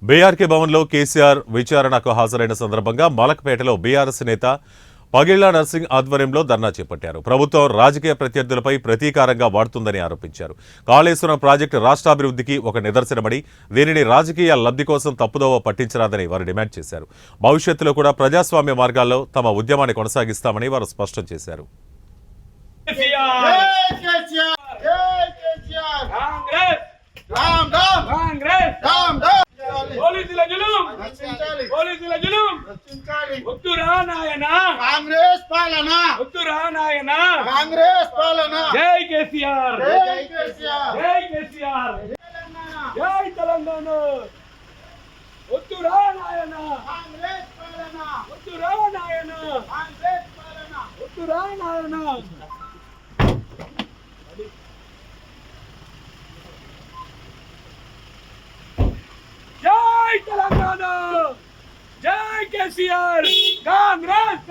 BRK భవన్లో కేసీఆర్ విచారణకు హాజరైన సందర్భంగా మలక్పేటలో బీఆర్ఎస్ నేత పగిళ్ల నర్సింగ్ ఆధ్వర్యంలో ధర్నా చేపట్టారు. ప్రభుత్వం రాజకీయ ప్రత్యర్థులపై ప్రతీకారంగా వాడుతుందని ఆరోపించారు. కాళేశ్వరం ప్రాజెక్టు రాష్ట్రాభివృద్ధికి ఒక నిదర్శనమని, దీనిని రాజకీయ లబ్ధి కోసం తప్పుదోవ పట్టించరాదని వారు డిమాండ్ చేశారు. భవిష్యత్తులో కూడా ప్రజాస్వామ్య మార్గాల్లో తమ ఉద్యమాన్ని కొనసాగిస్తామని వారు స్పష్టం చేశారు. పోలీసుల జులుం వద్దురా నాయన కాంగ్రెస్ పాలన వద్దురా నాయన కాంగ్రెస్ పాలన జై కేసీఆర్ జై కేసీఆర్ జై కేసీఆర్ జై తెలంగాణ వద్దురా నాయన కాంగ్రెస్ పాలన వద్దురా నాయన కాంగ్రెస్ పాలన వద్దురా నాయన జై తెలంగాణ జై కేసీఆర్ కాంగ్రెస్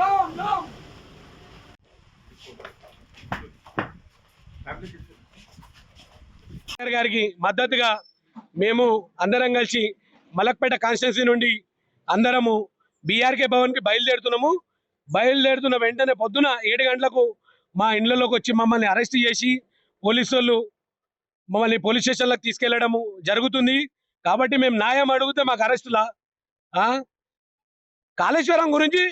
కాంగ్రెస్ గారికి మద్దతుగా మేము అందరం కలిసి మలక్పేట కాన్స్టిట్యున్సీ నుండి అందరము బీఆర్కే భవన్కి బయలుదేరుతున్న వెంటనే పొద్దున 7 గంటలకు మా ఇళ్లలోకి వచ్చి మమ్మల్ని అరెస్ట్ చేసి పోలీసు వాళ్ళు మమ్మల్ని పోలీస్ స్టేషన్లకు తీసుకెళ్లడము జరుగుతుంది. కాబట్టి మేము న్యాయం అడిగితే మాకు అరెస్టులా? కాళేశ్వరం గురించి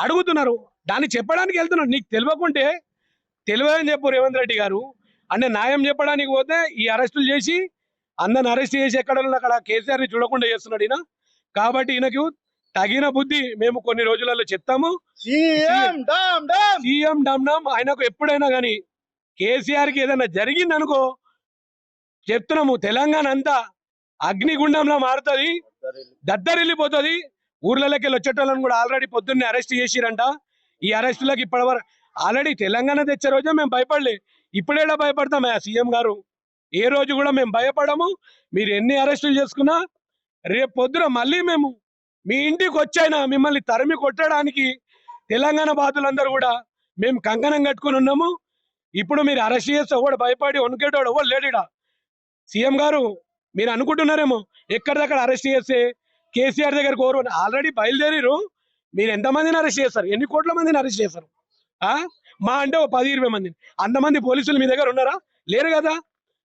అడుగుతున్నారు, దాన్ని చెప్పడానికి వెళ్తున్నారు. నీకు తెలియకుంటే తెలియదని చెప్పు రేవంత్ రెడ్డి గారు. అంటే న్యాయం చెప్పడానికి పోతే ఈ అరెస్టులు చేసి అందరిని అరెస్ట్ చేసి ఎక్కడ అక్కడ కేసీఆర్ని చూడకుండా చేస్తున్నాడు ఈయన. కాబట్టి ఈయనకు తగిన బుద్ధి మేము కొన్ని రోజులలో చెప్తాము. సీఎం డమ్ డమ్ ఆయనకు ఎప్పుడైనా కానీ కేసీఆర్కి ఏదైనా జరిగిందనుకో చెప్తున్నాము, తెలంగాణ అంతా అగ్నిగుండంలో మారుతుంది, దద్దరిల్లిపోతుంది. ఊర్లలోకి వచ్చేటోళ్ళని కూడా ఆల్రెడీ పొద్దున్నే అరెస్ట్ చేసిరంట. ఈ అరెస్టులకు ఇప్పటివరకు ఆల్రెడీ తెలంగాణ తెచ్చే రోజే మేము భయపడలే, ఇప్పుడేడా భయపడతాం సీఎం గారు? ఏ రోజు కూడా మేము భయపడము. మీరు ఎన్ని అరెస్టులు చేసుకున్నా రేపు పొద్దున మళ్ళీ మేము మీ ఇంటికి వచ్చైనా మిమ్మల్ని తరిమి కొట్టడానికి తెలంగాణ బాధలందరూ కూడా మేము కంకణం కట్టుకుని ఉన్నాము. ఇప్పుడు మీరు అరెస్ట్ చేస్తే ఒకడు భయపడి వణుకేటోడు ఎవరు లేడిడా. సీఎం గారు మీరు అనుకుంటున్నారేమో ఎక్కడిదక్కడ అరెస్ట్ చేస్తే కేసీఆర్ దగ్గర కోరు, ఆల్రెడీ బయలుదేరిరు. మీరు ఎంతమందిని అరెస్ట్ చేస్తారు? ఎన్ని కోట్ల మందిని అరెస్ట్ చేస్తారు? మా అంటే 10-20 మందిని. అంతమంది పోలీసులు మీ దగ్గర ఉన్నారా? లేరు కదా.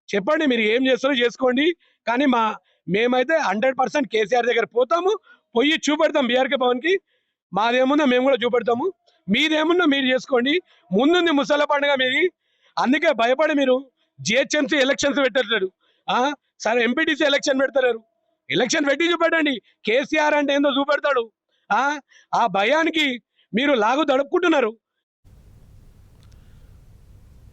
చెప్పండి, మీరు ఏం చేస్తారో చేసుకోండి. కానీ మేమైతే 100% కేసీఆర్ దగ్గర పోతాము, పోయి చూపెడతాం బీఆర్కే భవన్కి. మాదేముందో మేము కూడా చూపెడతాము, మీదేముందో మీరు చేసుకోండి. ముందుంది ముసల పండుగ మీది, అందుకే భయపడి మీరు జిహెచ్ఎంసీ ఎలక్షన్స్ పెట్టట్లేదు. సరే ఎంపీటీసీ ఎలక్షన్ పెడతారు, ఎలక్షన్ పెట్టి చూపెట్టండి. కేసీఆర్ అంటే ఏందో చూపెడతాడు. ఆ భయానికి మీరు లాగు తడుపుకుంటున్నారు.